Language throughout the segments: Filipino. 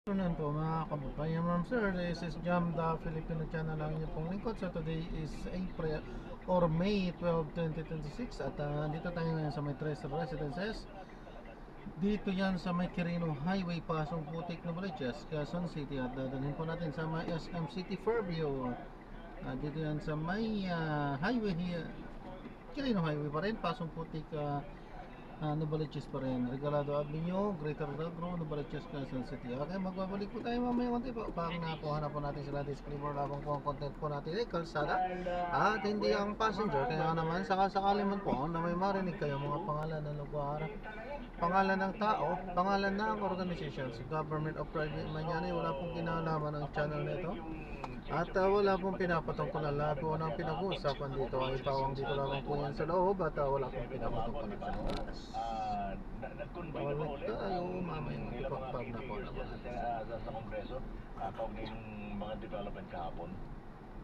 Afternoon po mga kababayan, ma'am sir, this is Jam, the Filipino channel lang niyo pong lingkod. So today is April or May 12, 2026 at dito tayo ngayon sa may Tres Residences. Dito yan sa may Quirino Highway, Pasong Putik, Novaliches, Quezon City at dadalhin po natin sa may SM City Fairview. Dito yan sa may highway here, Quirino Highway pa rin, Pasong Putik, Novaliches pa rin. Regalado Avenue, Greater Ragro, Novaliches, Quezon City. Okay, magbabalik po tayo mamaya konti po. Pag nakuha na po natin sila disclaimer labang po ang content po natin ay kalsada at hindi ang passenger. Kaya naman sakasakali man po na may marinig kayo mga pangalan ng lugar, pangalan ng tao, pangalan ng organizations, government o private man yan, ay wala pong kinalaman ng channel nito. At wala pong pinapatungkulan, lahat po ng pinag-uusapan dito ay pawang dito lamang po yan sa loob at wala pong pinapatungkulan sa labas. Bawal tayo mamayang ipagpag na po naman. Sa Kongreso, kaugnay ng mga development kahapon.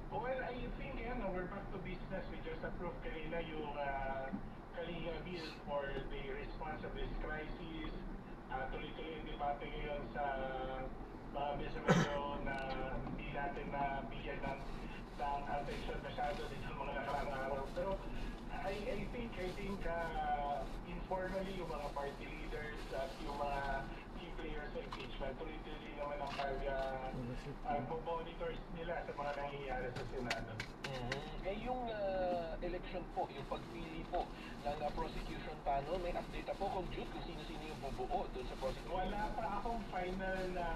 Well, I think we're back to business. We just approved kanina yung Kalinga bill for the response of this crisis. Tuloy-tuloy yung debate ngayon sa mga medyo na hindi natin na bigyan ng attention masyado din sa mga nakarang araw. Pero I think informally yung mga party leaders at yung mga key players sa impeachment, tuloy-tuloy naman ang pag-monitors nila sa mga nangyayari sa Senado. Eh yung election po, yung pagpili po ng prosecution panel, may update po kung Jude kung sino-sino yung bubuo doon sa prosecution? Wala pa akong final na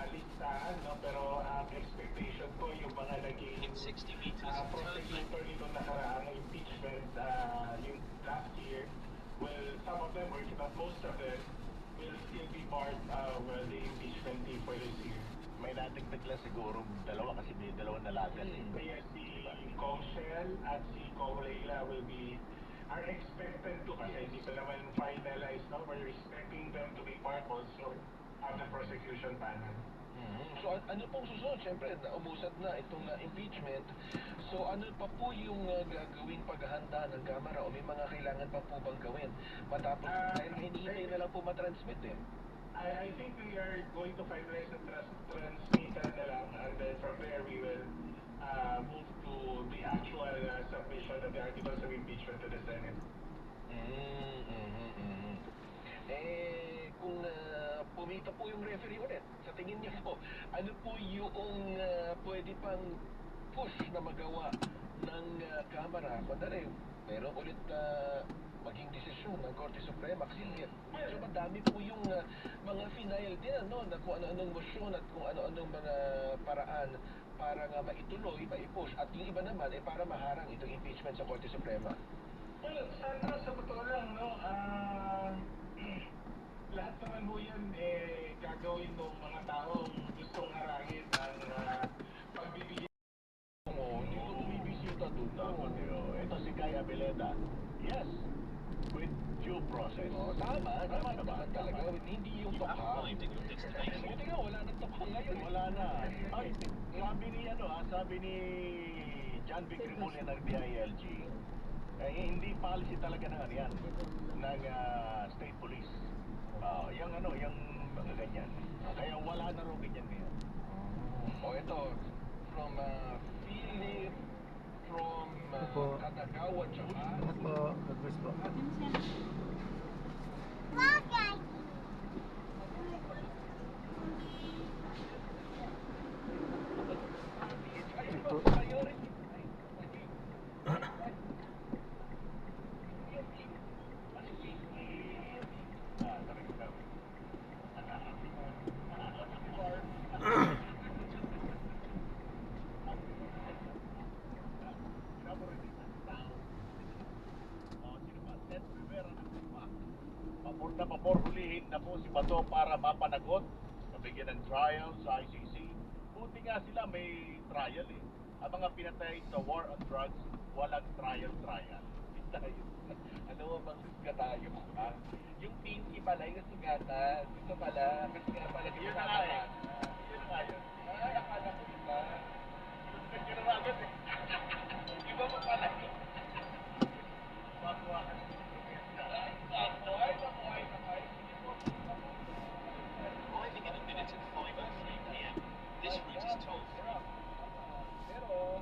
listahan, no? Pero ang expectation ko yung mga naging prosecutor nitong nakaraang impeachment yung last year, well, some of them, or if not most of them, will still be part of the impeachment team for this year. May natigpit lang siguro dalawa kasi may dalawang nalagas. Kaya si Kong Shell at si Kong Leila are expected to kasi hindi pa naman finalized, no? We're expecting them to be part also of the prosecution panel. So ano pong susunod? Siyempre, umusad na itong impeachment. So ano pa po yung gagawing paghahanda ng Kamara o may mga kailangan pa po bang gawin? Matapos, dahil hinihintay na lang po matransmit eh. I think we are going to finalize the transmitter na lang, and then from there we will move to the actual submission of the articles of impeachment to the Senate. Kung pumita po yung referee ulit, sa tingin niyo po, ano po yung pwede pang push na magawa ng Kamara? Madali, pero ulit maging desisyon ng Korte Suprema kasi medyo madami po yung mga final din, ano, na kung ano-anong motion at kung ano-anong mga paraan para nga maituloy, maipush, at yung iba naman ay para maharang itong impeachment sa Korte Suprema. Well, sana sa totoo lang, no, lahat naman po yan gagawin ng mga taong gustong harangin ang pagbibigay. Hindi ko bumibisita doon. Ito si Kaya Beleda. Yes, with due process. Tama naman talaga. Hindi yung tokhang. Buti nga, wala nang tokhang ngayon. Wala na. Ay, sabi ni John Vic Rimulya ng DILG, hindi policy talaga ng yan, ng state police. Yung mga ganyan. Kaya wala na rin ganyan ngayon. Ito, from Philip, from Katagawa, tsaka Salamat po. God bless po. Ito. Papor na papor, hulihin na po si Bato para mapanagot, mabigyan ng trial sa ICC. Buti nga sila may trial eh. Ang mga pinatay sa war on drugs, walang trial. Ano mo bang suga tayo? Yung pinky pala yung sugatan. Ito pala, kasi nga pala yun na nga eh. Yun nga yun. Ay, akala ko diba? Yun na agad eh. Iba pa pala yun. Bakuha ka. Ay, Pero,